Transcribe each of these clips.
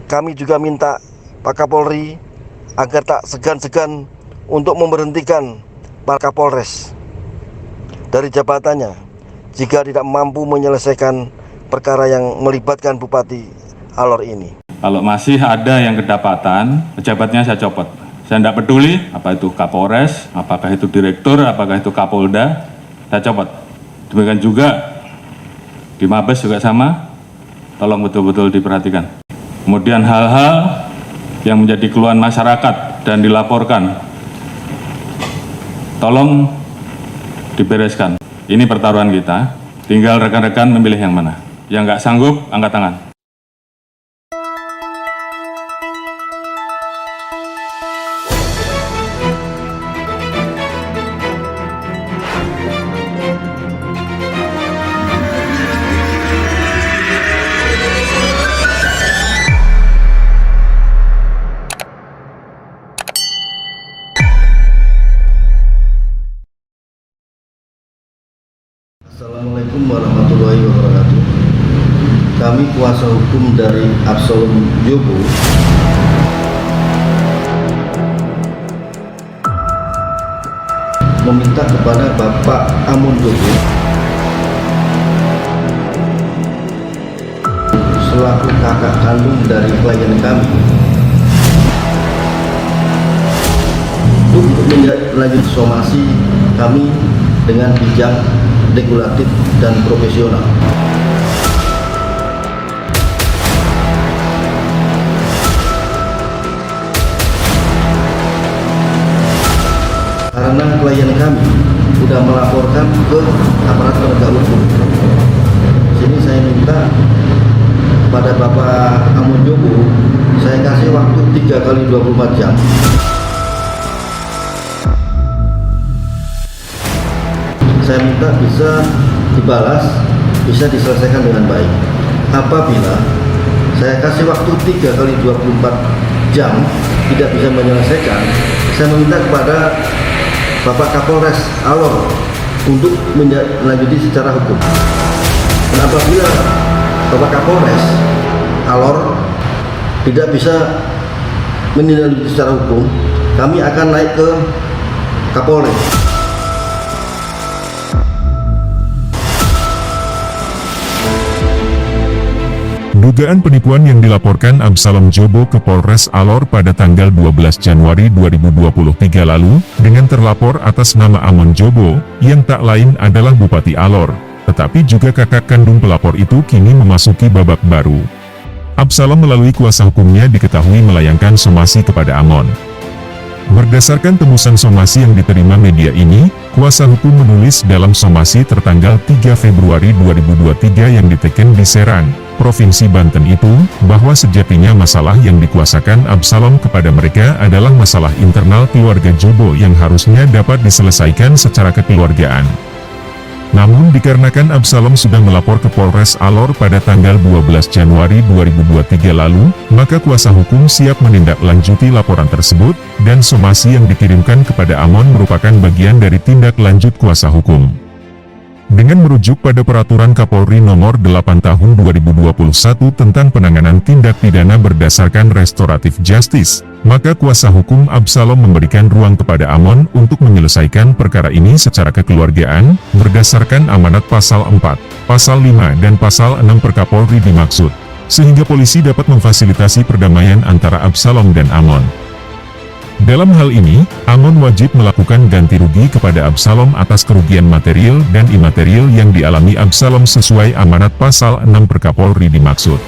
Kami juga minta Pak Kapolri agar tak segan-segan untuk memberhentikan Pak Kapolres dari jabatannya jika tidak mampu menyelesaikan perkara yang melibatkan Bupati Alor ini. Kalau masih ada yang kedapatan, pejabatnya saya copot. Saya tidak peduli apa itu Kapolres, apakah itu Direktur, apakah itu Kapolda, saya copot. Demikian juga di Mabes juga sama, tolong betul-betul diperhatikan. Kemudian hal-hal yang menjadi keluhan masyarakat dan dilaporkan, tolong dibereskan. Ini pertaruhan kita, tinggal rekan-rekan memilih yang mana. Yang nggak sanggup, angkat tangan. Assalamualaikum warahmatullahi wabarakatuh. Kami kuasa hukum dari Absalom Jobo meminta kepada Bapak Amon Jobo selaku kakak kandung dari klien kami untuk menindaklanjuti somasi kami dengan bijak, regulatif, dan profesional. Karena klien kami sudah melaporkan ke aparat penegak hukum. Sini saya minta pada Bapak Amon Jobo, saya kasih waktu 3 kali 24 jam. Saya minta bisa dibalas, bisa diselesaikan dengan baik. Apabila saya kasih waktu 3 kali 24 jam tidak bisa menyelesaikan, saya meminta kepada Bapak Kapolres Alor untuk menindaklanjuti secara hukum. Dan apabila Bapak Kapolres Alor tidak bisa menindaklanjuti secara hukum, kami akan naik ke Kapolres. Dugaan penipuan yang dilaporkan Absalom Jobo ke Polres Alor pada tanggal 12 Januari 2023 lalu, dengan terlapor atas nama Amon Jobo, yang tak lain adalah Bupati Alor, tetapi juga kakak kandung pelapor itu kini memasuki babak baru. Absalom melalui kuasa hukumnya diketahui melayangkan somasi kepada Amon. Berdasarkan tembusan somasi yang diterima media ini, kuasa hukum menulis dalam somasi tertanggal 3 Februari 2023 yang diteken di Serang, Provinsi Banten itu, bahwa sejatinya masalah yang dikuasakan Absalom kepada mereka adalah masalah internal keluarga Jobo yang harusnya dapat diselesaikan secara kekeluargaan. Namun dikarenakan Absalom sudah melapor ke Polres Alor pada tanggal 12 Januari 2023 lalu, maka kuasa hukum siap menindaklanjuti laporan tersebut, dan somasi yang dikirimkan kepada Amon merupakan bagian dari tindak lanjut kuasa hukum. Dengan merujuk pada Peraturan Kapolri Nomor 8 Tahun 2021 tentang penanganan tindak pidana berdasarkan restoratif justice, maka kuasa hukum Absalom memberikan ruang kepada Amon untuk menyelesaikan perkara ini secara kekeluargaan, berdasarkan amanat Pasal 4, Pasal 5 dan Pasal 6 Perkapolri dimaksud, sehingga polisi dapat memfasilitasi perdamaian antara Absalom dan Amon. Dalam hal ini, Amon wajib melakukan ganti rugi kepada Absalom atas kerugian material dan imaterial yang dialami Absalom sesuai amanat Pasal 6 Perkapolri dimaksud.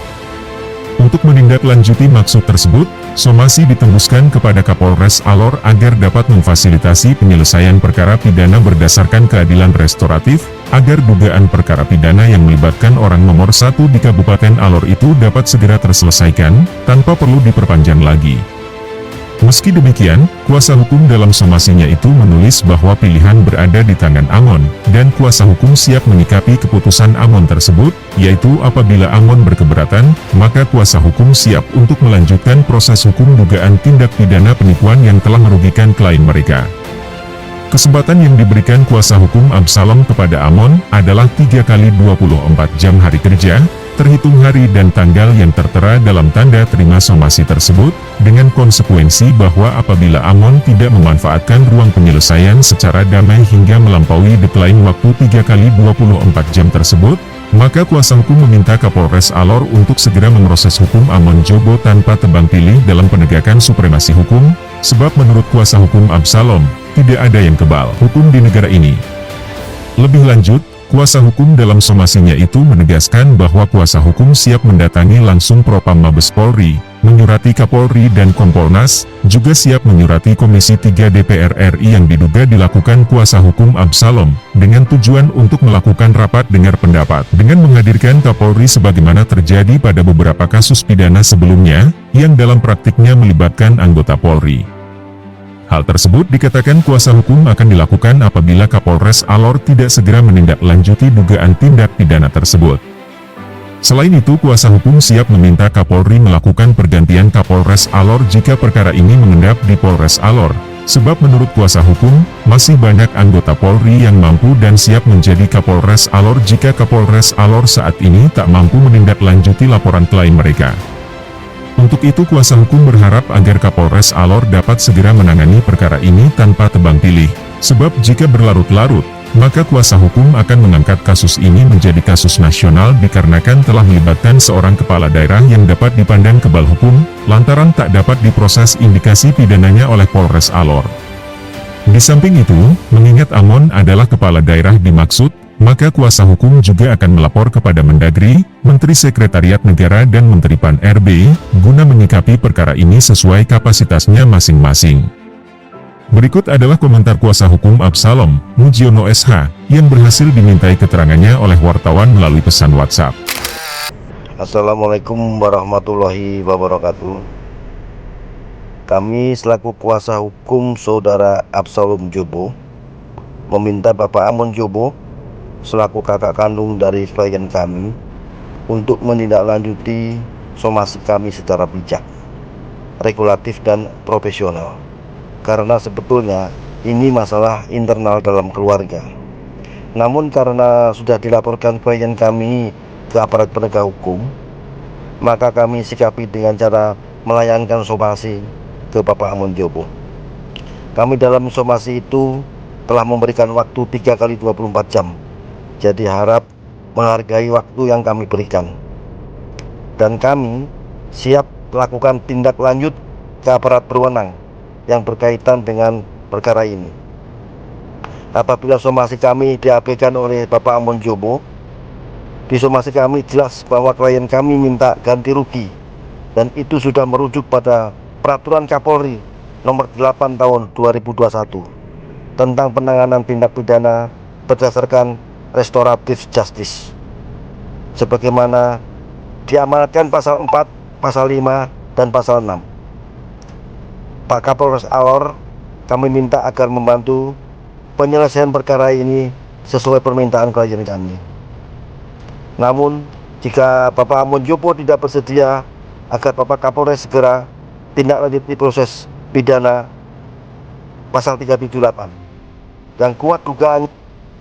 Untuk menindaklanjuti maksud tersebut, somasi ditembuskan kepada Kapolres Alor agar dapat memfasilitasi penyelesaian perkara pidana berdasarkan keadilan restoratif, agar dugaan perkara pidana yang melibatkan orang nomor 1 di Kabupaten Alor itu dapat segera terselesaikan, tanpa perlu diperpanjang lagi. Meski demikian, kuasa hukum dalam somasinya itu menulis bahwa pilihan berada di tangan Amon, dan kuasa hukum siap menyikapi keputusan Amon tersebut, yaitu apabila Amon berkeberatan, maka kuasa hukum siap untuk melanjutkan proses hukum dugaan tindak pidana penipuan yang telah merugikan klien mereka. Kesempatan yang diberikan kuasa hukum Absalom kepada Amon adalah 3 kali 24 jam hari kerja, terhitung hari dan tanggal yang tertera dalam tanda terima somasi tersebut, dengan konsekuensi bahwa apabila Amon tidak memanfaatkan ruang penyelesaian secara damai hingga melampaui deadline waktu 3 kali 24 jam tersebut, maka kuasa hukum meminta Kapolres Alor untuk segera memproses hukum Amon Jobo tanpa tebang pilih dalam penegakan supremasi hukum, sebab menurut kuasa hukum Absalom, tidak ada yang kebal hukum di negara ini. Lebih lanjut, kuasa hukum dalam somasinya itu menegaskan bahwa kuasa hukum siap mendatangi langsung Propam Mabes Polri, menyurati Kapolri dan Kompolnas, juga siap menyurati Komisi 3 DPR RI yang diduga dilakukan kuasa hukum Absalom, dengan tujuan untuk melakukan rapat dengar pendapat, dengan menghadirkan Kapolri sebagaimana terjadi pada beberapa kasus pidana sebelumnya, yang dalam praktiknya melibatkan anggota Polri. Hal tersebut dikatakan kuasa hukum akan dilakukan apabila Kapolres Alor tidak segera menindaklanjuti dugaan tindak pidana tersebut. Selain itu, kuasa hukum siap meminta Kapolri melakukan pergantian Kapolres Alor jika perkara ini mengendap di Polres Alor, sebab menurut kuasa hukum, masih banyak anggota Polri yang mampu dan siap menjadi Kapolres Alor jika Kapolres Alor saat ini tak mampu menindaklanjuti laporan klien mereka. Untuk itu kuasa hukum berharap agar Kapolres Alor dapat segera menangani perkara ini tanpa tebang pilih, sebab jika berlarut-larut, maka kuasa hukum akan mengangkat kasus ini menjadi kasus nasional dikarenakan telah melibatkan seorang kepala daerah yang dapat dipandang kebal hukum, lantaran tak dapat diproses indikasi pidananya oleh Polres Alor. Di samping itu, mengingat Amon adalah kepala daerah dimaksud, maka kuasa hukum juga akan melapor kepada Mendagri, Menteri Sekretariat Negara dan Menteri Pan-RB, guna menyikapi perkara ini sesuai kapasitasnya masing-masing. Berikut adalah komentar kuasa hukum Absalom, Mujiono SH, yang berhasil dimintai keterangannya oleh wartawan melalui pesan WhatsApp. Assalamualaikum warahmatullahi wabarakatuh. Kami selaku kuasa hukum saudara Absalom Jobo meminta Bapak Amon Jobo selaku kakak kandung dari klien kami untuk menindaklanjuti somasi kami secara bijak, regulatif dan profesional. Karena sebetulnya ini masalah internal dalam keluarga. Namun karena sudah dilaporkan klien kami ke aparat penegak hukum, maka kami sikapi dengan cara melayangkan somasi ke Bapak Amon Jobo. Kami dalam somasi itu telah memberikan waktu 3 kali 24 jam. Jadi harap menghargai waktu yang kami berikan. Dan kami siap melakukan tindak lanjut ke aparat berwenang yang berkaitan dengan perkara ini. Apabila somasi kami diabaikan oleh Bapak Amon Jobo, di somasi kami jelas bahwa klien kami minta ganti rugi, dan itu sudah merujuk pada Peraturan Kapolri Nomor 8 Tahun 2021 tentang penanganan tindak pidana berdasarkan restoratif justice, sebagaimana diamanatkan pasal 4, pasal 5, dan pasal 6. Pak Kapolres Alor, kami minta agar membantu penyelesaian perkara ini sesuai permintaan klien kami. Namun, jika Bapak Amon Jobo tidak bersedia agar Bapak Kapolres segera tindak lanjuti proses pidana pasal 378 yang kuat dugaan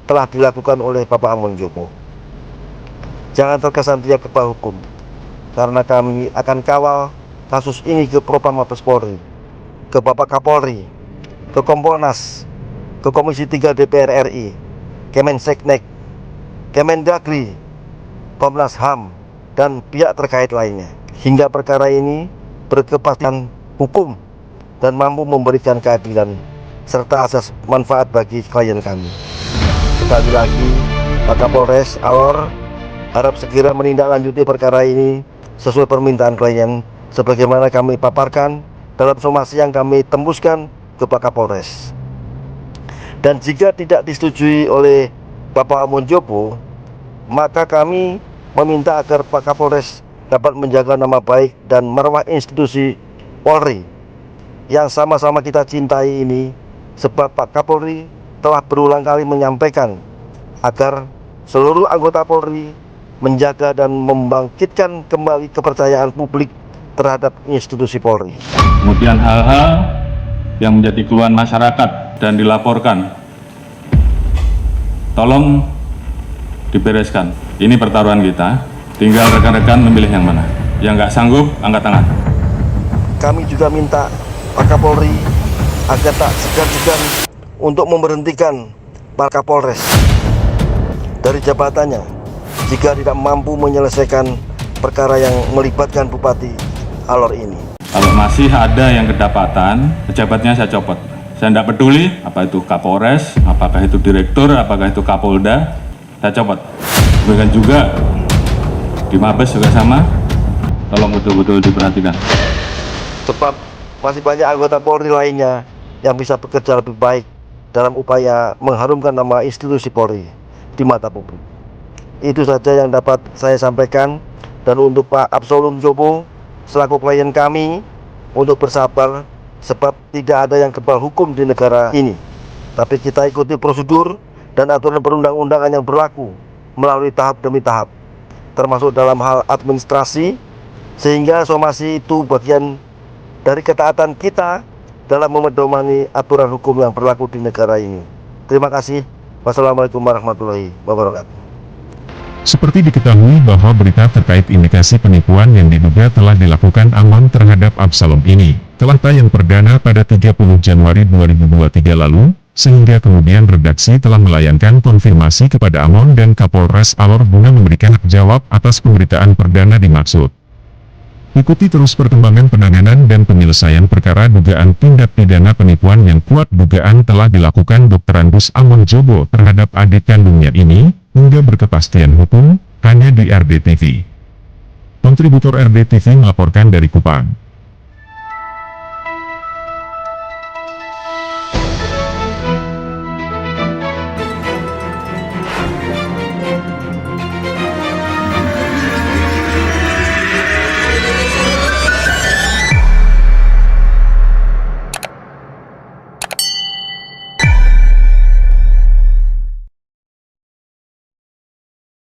telah dilakukan oleh Bapak Amon Jobo, jangan terkesan dia kebal hukum, karena kami akan kawal kasus ini ke Propam Mabes Polri, ke Bapak Kapolri, ke Kompolnas, ke Komisi 3 DPR RI, Kemenseknek, Kemendagri, Komnas HAM, dan pihak terkait lainnya, hingga perkara ini berkepastian hukum dan mampu memberikan keadilan serta asas manfaat bagi klien kami. Sekali lagi, Pak Kapolres Alor harap segera menindaklanjuti perkara ini sesuai permintaan klien, sebagaimana kami paparkan dalam somasi yang kami tembuskan ke Pak Kapolres. Dan jika tidak disetujui oleh Bapak Amon Jobo, maka kami meminta agar Pak Kapolres dapat menjaga nama baik dan marwah institusi Polri yang sama-sama kita cintai ini, sebab Pak Kapolri telah berulang kali menyampaikan agar seluruh anggota Polri menjaga dan membangkitkan kembali kepercayaan publik terhadap institusi Polri. Kemudian hal-hal yang menjadi keluhan masyarakat dan dilaporkan, tolong dibereskan. Ini pertaruhan kita. Tinggal rekan-rekan memilih yang mana. Yang nggak sanggup, angkat tangan. Kami juga minta Pak Kapolri agar tak segan-segan untuk memberhentikan Pak Kapolres dari jabatannya jika tidak mampu menyelesaikan perkara yang melibatkan Bupati Alor ini. Kalau masih ada yang kedapatan, pejabatnya saya copot. Saya tidak peduli, apa itu Kapolres, apakah itu Direktur, apakah itu Kapolda, saya copot. Demikian juga di Mabes juga sama, tolong betul-betul diperhatikan. Sebab masih banyak anggota Polri lainnya yang bisa bekerja lebih baik dalam upaya mengharumkan nama institusi Polri di mata publik. Itu saja yang dapat saya sampaikan. Dan untuk Pak Absolum Jobo selaku klien kami, untuk bersabar, sebab tidak ada yang kebal hukum di negara ini. Tapi kita ikuti prosedur dan aturan perundang-undangan yang berlaku melalui tahap demi tahap, termasuk dalam hal administrasi, sehingga somasi itu bagian dari ketaatan kita dalam memedomani aturan hukum yang berlaku di negara ini. Terima kasih. Wassalamualaikum warahmatullahi wabarakatuh. Seperti diketahui bahwa berita terkait indikasi penipuan yang diduga telah dilakukan Amon terhadap Absalom ini telah tayang perdana pada 30 Januari 2023 lalu, sehingga kemudian redaksi telah melayangkan konfirmasi kepada Amon dan Kapolres Alor guna memberikan hak jawab atas pemberitaan perdana dimaksud. Ikuti terus perkembangan penanganan dan penyelesaian perkara dugaan tindak pidana penipuan yang kuat dugaan telah dilakukan Dr. Anbus Amon Jobo terhadap adik kandungnya ini, hingga berkepastian hukum, hanya di RDTV. Kontributor RDTV melaporkan dari Kupang.